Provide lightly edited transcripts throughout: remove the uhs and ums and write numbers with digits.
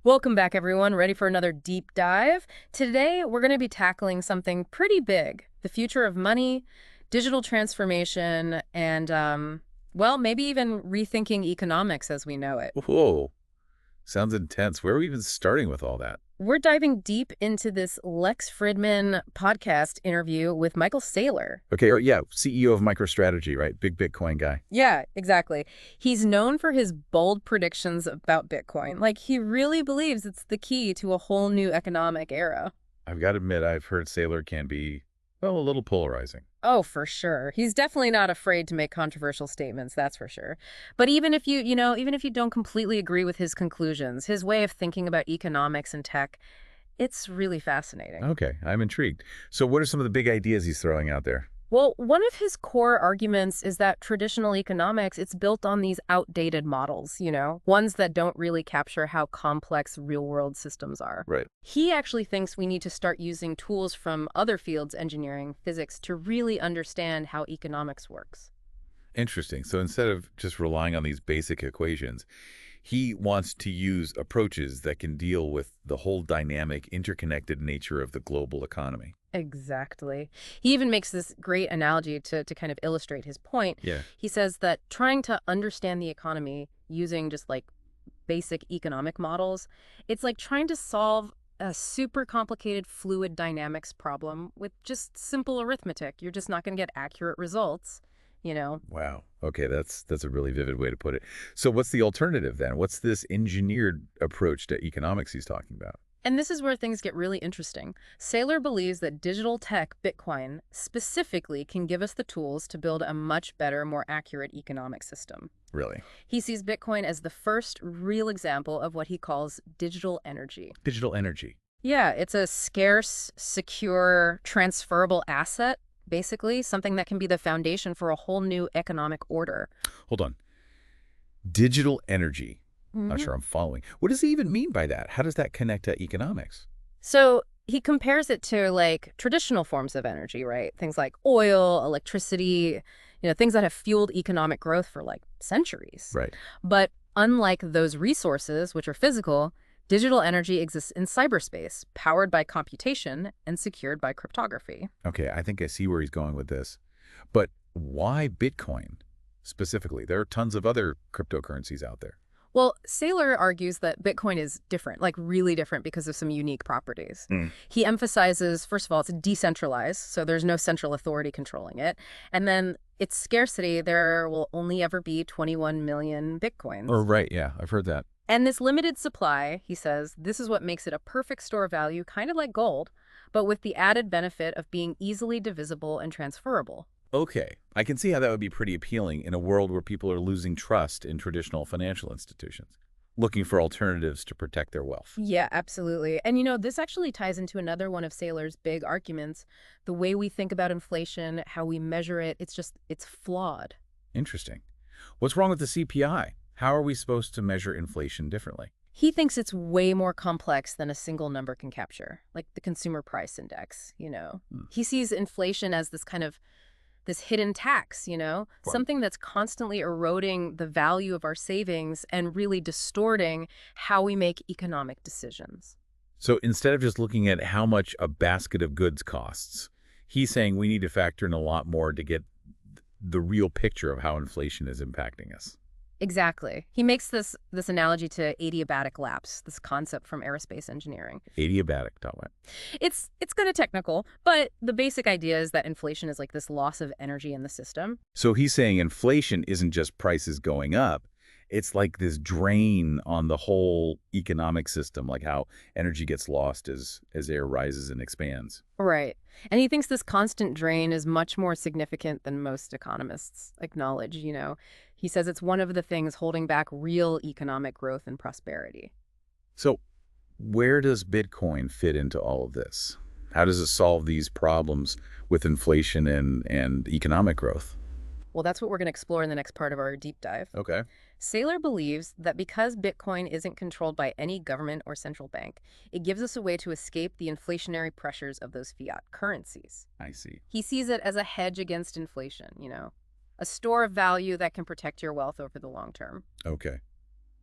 Welcome back, everyone. Ready for another deep dive? Today, we're going to be tackling something pretty big, the future of money, digital transformation, and, well, maybe even rethinking economics as we know it. Whoa, sounds intense. Where are we even starting with all that? We're diving deep into this Lex Fridman podcast interview with Michael Saylor. Okay, yeah, CEO of MicroStrategy, right? Big Bitcoin guy. Yeah, exactly. He's known for his bold predictions about Bitcoin. Like, he really believes it's the key to a whole new economic era. I've got to admit, I've heard Saylor can be, well, a little polarizing. Oh, for sure. He's definitely not afraid to make controversial statements, that's for sure. But even if even if you don't completely agree with his conclusions, his way of thinking about economics and tech, it's really fascinating. Okay, I'm intrigued. So what are some of the big ideas he's throwing out there? Well, one of his core arguments is that traditional economics, it's built on these outdated models, ones that don't really capture how complex real-world systems are. Right. He actually thinks we need to start using tools from other fields, engineering, physics, to really understand how economics works. Interesting. So instead of just relying on these basic equations, he wants to use approaches that can deal with the whole dynamic, interconnected nature of the global economy. Exactly. He even makes this great analogy to kind of illustrate his point. Yeah. He says that trying to understand the economy using just like basic economic models, it's like trying to solve a super complicated fluid dynamics problem with just simple arithmetic. You're just not going to get accurate results. Wow. Okay, that's a really vivid way to put it. So what's the alternative then? What's this engineered approach to economics he's talking about? And this is where things get really interesting. Saylor believes that digital tech, Bitcoin, specifically can give us the tools to build a much better, more accurate economic system. Really? He sees Bitcoin as the first real example of what he calls digital energy. Digital energy. Yeah, it's a scarce, secure, transferable asset, basically, something that can be the foundation for a whole new economic order. Hold on. Digital energy. Not sure I'm following. What does he even mean by that? How does that connect to economics? So he compares it to like traditional forms of energy, right? Things like oil, electricity, things that have fueled economic growth for like centuries. Right. But unlike those resources, which are physical, digital energy exists in cyberspace, powered by computation and secured by cryptography. Okay, I think I see where he's going with this. But why Bitcoin specifically? There are tons of other cryptocurrencies out there. Well, Saylor argues that Bitcoin is different, like really different because of some unique properties. Mm. He emphasizes, first of all, it's decentralized, so there's no central authority controlling it. And then its scarcity, there will only ever be 21 million Bitcoins. Oh, right. Yeah, I've heard that. And this limited supply, he says, this is what makes it a perfect store of value, kind of like gold, but with the added benefit of being easily divisible and transferable. Okay, I can see how that would be pretty appealing in a world where people are losing trust in traditional financial institutions, looking for alternatives to protect their wealth. Yeah, absolutely. And this actually ties into another one of Saylor's big arguments. The way we think about inflation, how we measure it, it's flawed. Interesting. What's wrong with the CPI? How are we supposed to measure inflation differently? He thinks it's way more complex than a single number can capture, like the consumer price index. Hmm. He sees inflation as this hidden tax, Right. something that's constantly eroding the value of our savings and really distorting how we make economic decisions. So instead of just looking at how much a basket of goods costs, he's saying we need to factor in a lot more to get the real picture of how inflation is impacting us. Exactly. He makes this analogy to adiabatic lapse, this concept from aerospace engineering. Adiabatic, what? It's kind of technical, but the basic idea is that inflation is like this loss of energy in the system. So he's saying inflation isn't just prices going up. It's like this drain on the whole economic system, like how energy gets lost as air rises and expands. Right. And he thinks this constant drain is much more significant than most economists acknowledge. He says it's one of the things holding back real economic growth and prosperity. So where does Bitcoin fit into all of this? How does it solve these problems with inflation and economic growth? Well, that's what we're going to explore in the next part of our deep dive. Okay. Saylor believes that because Bitcoin isn't controlled by any government or central bank, it gives us a way to escape the inflationary pressures of those fiat currencies. I see. He sees it as a hedge against inflation, a store of value that can protect your wealth over the long term. Okay.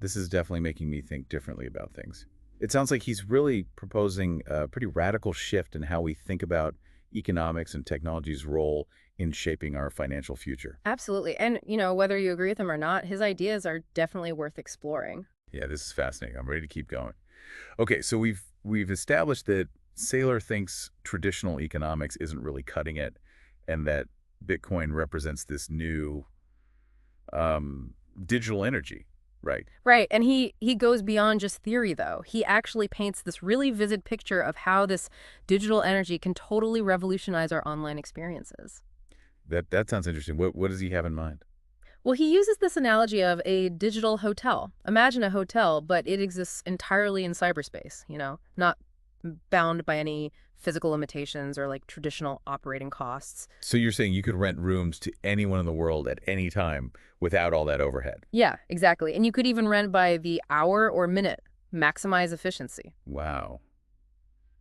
This is definitely making me think differently about things. It sounds like he's really proposing a pretty radical shift in how we think about economics and technology's role in shaping our financial future. Absolutely. And, whether you agree with him or not, his ideas are definitely worth exploring. Yeah, this is fascinating. I'm ready to keep going. Okay, so we've established that Saylor thinks traditional economics isn't really cutting it, and that Bitcoin represents this new digital energy, right? Right. And he goes beyond just theory, though. He actually paints this really vivid picture of how this digital energy can totally revolutionize our online experiences. That sounds interesting. What does he have in mind? Well, he uses this analogy of a digital hotel. Imagine a hotel, but it exists entirely in cyberspace, not bound by any physical limitations or like traditional operating costs. So you're saying you could rent rooms to anyone in the world at any time without all that overhead? Yeah, exactly. And you could even rent by the hour or minute, maximize efficiency. Wow.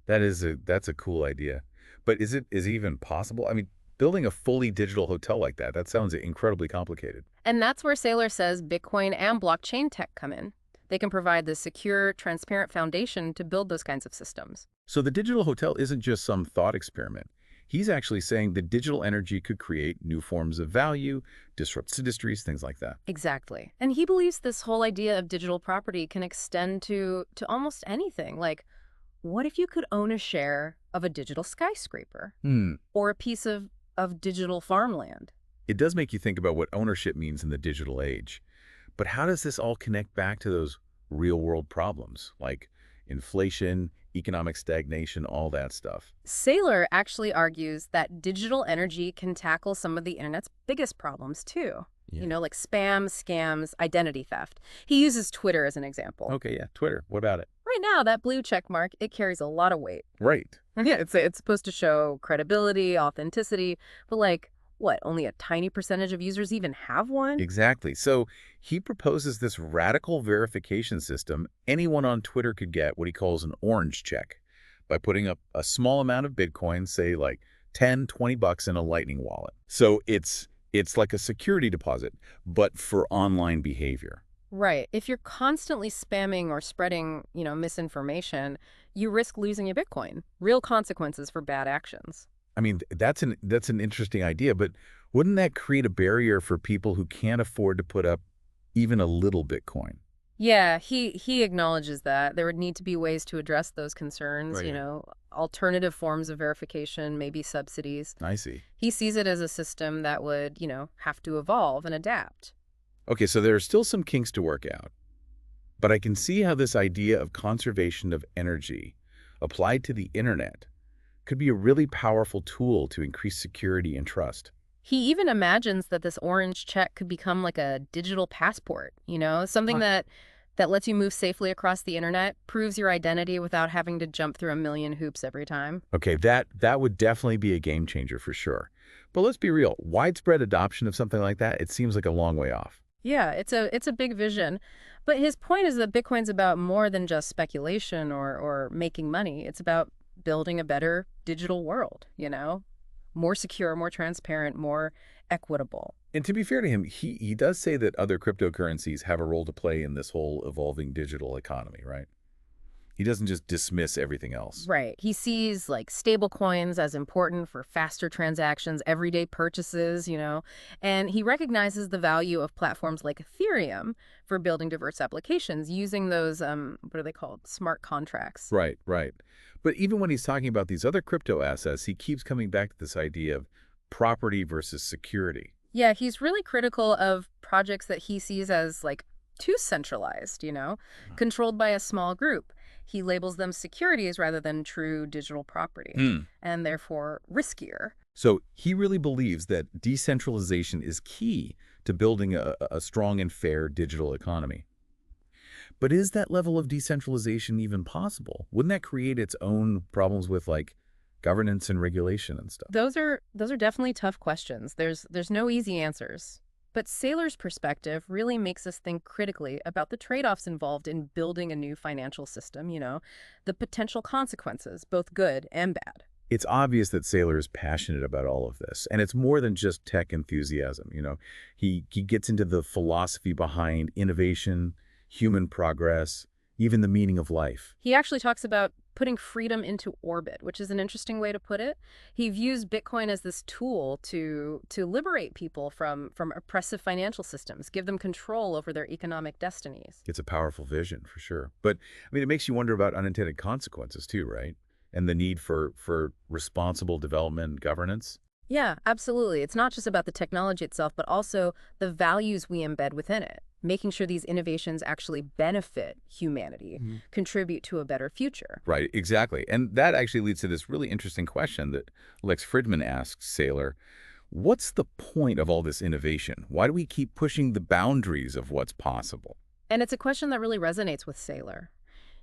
That's a cool idea. But is it even possible? I mean, building a fully digital hotel like that sounds incredibly complicated. And that's where Saylor says Bitcoin and blockchain tech come in. They can provide the secure, transparent foundation to build those kinds of systems. So the digital hotel isn't just some thought experiment. He's actually saying that digital energy could create new forms of value, disrupt industries, things like that. Exactly. And he believes this whole idea of digital property can extend to almost anything. Like, what if you could own a share of a digital skyscraper or a piece of digital farmland? It does make you think about what ownership means in the digital age. But how does this all connect back to those real-world problems, like inflation, economic stagnation, all that stuff? Saylor actually argues that digital energy can tackle some of the internet's biggest problems, too. Yeah. Like spam, scams, identity theft. He uses Twitter as an example. Okay, yeah. Twitter. What about it? Right now, that blue check mark, it carries a lot of weight. Right. Yeah, it's supposed to show credibility, authenticity, but like, what, only a tiny percentage of users even have one? Exactly. So he proposes this radical verification system. Anyone on Twitter could get what he calls an orange check by putting up a small amount of Bitcoin, say like 10, 20 bucks in a Lightning wallet. So it's like a security deposit, but for online behavior. Right. If you're constantly spamming or spreading, misinformation, you risk losing your Bitcoin. Real consequences for bad actions. I mean, that's an interesting idea, but wouldn't that create a barrier for people who can't afford to put up even a little Bitcoin? Yeah, he acknowledges that there would need to be ways to address those concerns, Right. Alternative forms of verification, maybe subsidies. I see. He sees it as a system that would, have to evolve and adapt. Okay, so there are still some kinks to work out, but I can see how this idea of conservation of energy applied to the internet could be a really powerful tool to increase security and trust. He even imagines that this orange check could become like a digital passport, something Huh. that lets you move safely across the internet, proves your identity without having to jump through a million hoops every time. Okay, that would definitely be a game changer for sure. But let's be real, widespread adoption of something like that, it seems like a long way off. Yeah, it's a big vision. But his point is that Bitcoin's about more than just speculation or making money. It's about building a better digital world, more secure, more transparent, more equitable. And to be fair to him, he does say that other cryptocurrencies have a role to play in this whole evolving digital economy, right? He doesn't just dismiss everything else. Right. He sees like stable coins as important for faster transactions, everyday purchases, and he recognizes the value of platforms like Ethereum for building diverse applications using those, what are they called? Smart contracts. Right, right. But even when he's talking about these other crypto assets, he keeps coming back to this idea of property versus security. Yeah, he's really critical of projects that he sees as like too centralized, controlled by a small group. He labels them securities rather than true digital property, and therefore riskier. So he really believes that decentralization is key to building a strong and fair digital economy. But is that level of decentralization even possible? Wouldn't that create its own problems with like governance and regulation and stuff? Those are definitely tough questions. There's no easy answers. But Saylor's perspective really makes us think critically about the trade-offs involved in building a new financial system, the potential consequences, both good and bad. It's obvious that Saylor is passionate about all of this, and it's more than just tech enthusiasm. He gets into the philosophy behind innovation, human progress, even the meaning of life. He actually talks about putting freedom into orbit, which is an interesting way to put it. He views Bitcoin as this tool to liberate people from oppressive financial systems, give them control over their economic destinies. It's a powerful vision, for sure. But, I mean, it makes you wonder about unintended consequences, too, right? And the need for responsible development and governance. Yeah, absolutely. It's not just about the technology itself, but also the values we embed within it, making sure these innovations actually benefit humanity, contribute to a better future. Right, exactly. And that actually leads to this really interesting question that Lex Fridman asks Saylor. What's the point of all this innovation? Why do we keep pushing the boundaries of what's possible? And it's a question that really resonates with Saylor.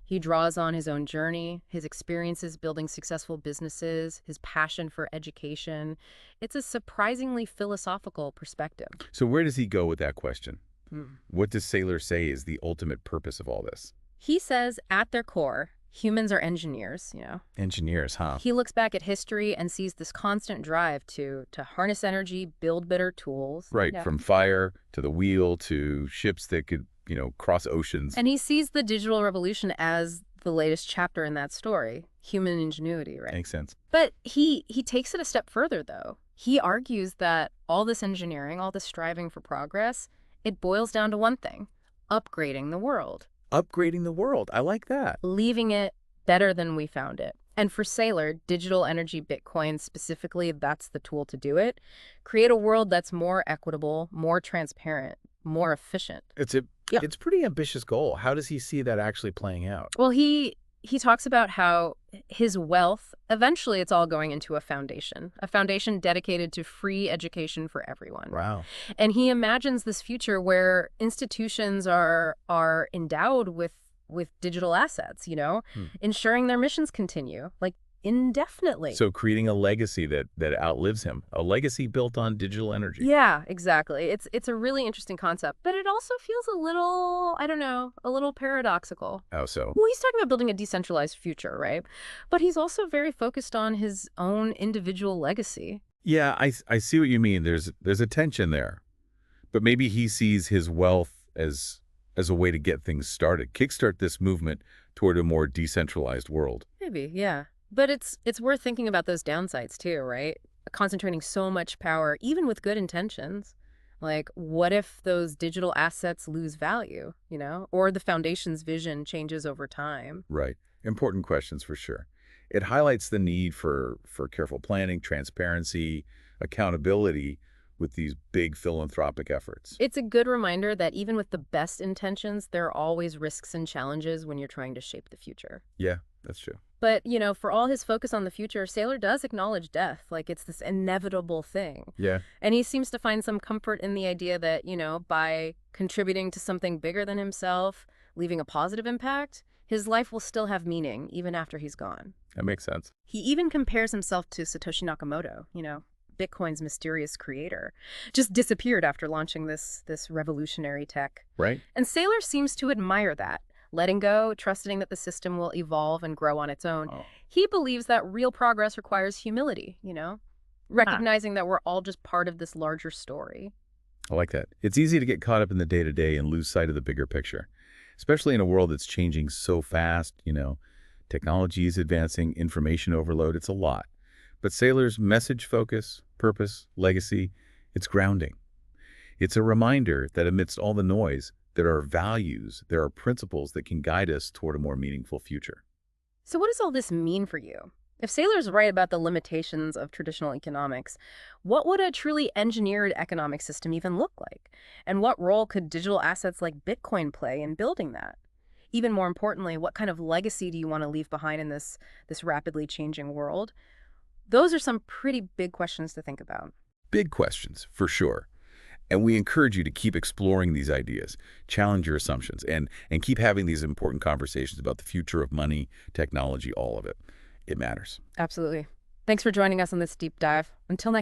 He draws on his own journey, his experiences building successful businesses, his passion for education. It's a surprisingly philosophical perspective. So where does he go with that question? Hmm. What does Saylor say is the ultimate purpose of all this? He says, at their core, humans are engineers, Engineers, huh? He looks back at history and sees this constant drive to harness energy, build better tools. Right, Yeah. from fire to the wheel to ships that could, cross oceans. And he sees the digital revolution as the latest chapter in that story, human ingenuity, right? Makes sense. But he takes it a step further, though. He argues that all this engineering, all this striving for progress, it boils down to one thing: upgrading the world, Upgrading the world. I like that. leaving it better than we found it. And for Saylor, digital energy Bitcoin specifically, that's the tool to do it. Create a world that's more equitable, more transparent, more efficient. Yeah. It's a pretty ambitious goal. How does he see that actually playing out? Well, he talks about how his wealth, eventually it's all going into a foundation dedicated to free education for everyone. Wow. And he imagines this future where institutions are endowed with digital assets, ensuring their missions continue, like indefinitely. So creating a legacy that outlives him, a legacy built on digital energy. Yeah, exactly. It's a really interesting concept, but it also feels a little, I don't know, a little paradoxical. How so? Well, he's talking about building a decentralized future, right? But he's also very focused on his own individual legacy. Yeah, I see what you mean. There's a tension there. But maybe he sees his wealth as a way to get things started, kickstart this movement toward a more decentralized world. Maybe, yeah. But it's worth thinking about those downsides too, right? Concentrating so much power, even with good intentions. Like, what if those digital assets lose value, or the foundation's vision changes over time? Right. Important questions for sure. It highlights the need for careful planning, transparency, accountability with these big philanthropic efforts. It's a good reminder that even with the best intentions, there are always risks and challenges when you're trying to shape the future. Yeah, that's true. But, for all his focus on the future, Saylor does acknowledge death, like it's this inevitable thing. Yeah. And he seems to find some comfort in the idea that, by contributing to something bigger than himself, leaving a positive impact, his life will still have meaning even after he's gone. That makes sense. He even compares himself to Satoshi Nakamoto, Bitcoin's mysterious creator, just disappeared after launching this revolutionary tech. Right? And Saylor seems to admire that. Letting go, trusting that the system will evolve and grow on its own. Oh. He believes that real progress requires humility, recognizing that we're all just part of this larger story. I like that. It's easy to get caught up in the day-to-day and lose sight of the bigger picture, especially in a world that's changing so fast. Technology is advancing, information overload. It's a lot. But Saylor's message, focus, purpose, legacy, it's grounding. It's a reminder that amidst all the noise, there are values, there are principles that can guide us toward a more meaningful future. So what does all this mean for you? If Saylor's right about the limitations of traditional economics, what would a truly engineered economic system even look like? And what role could digital assets like Bitcoin play in building that? Even more importantly, what kind of legacy do you want to leave behind in this rapidly changing world? Those are some pretty big questions to think about. Big questions, for sure. And we encourage you to keep exploring these ideas, challenge your assumptions, and keep having these important conversations about the future of money, technology, all of it. It matters. Absolutely. Thanks for joining us on this deep dive. Until next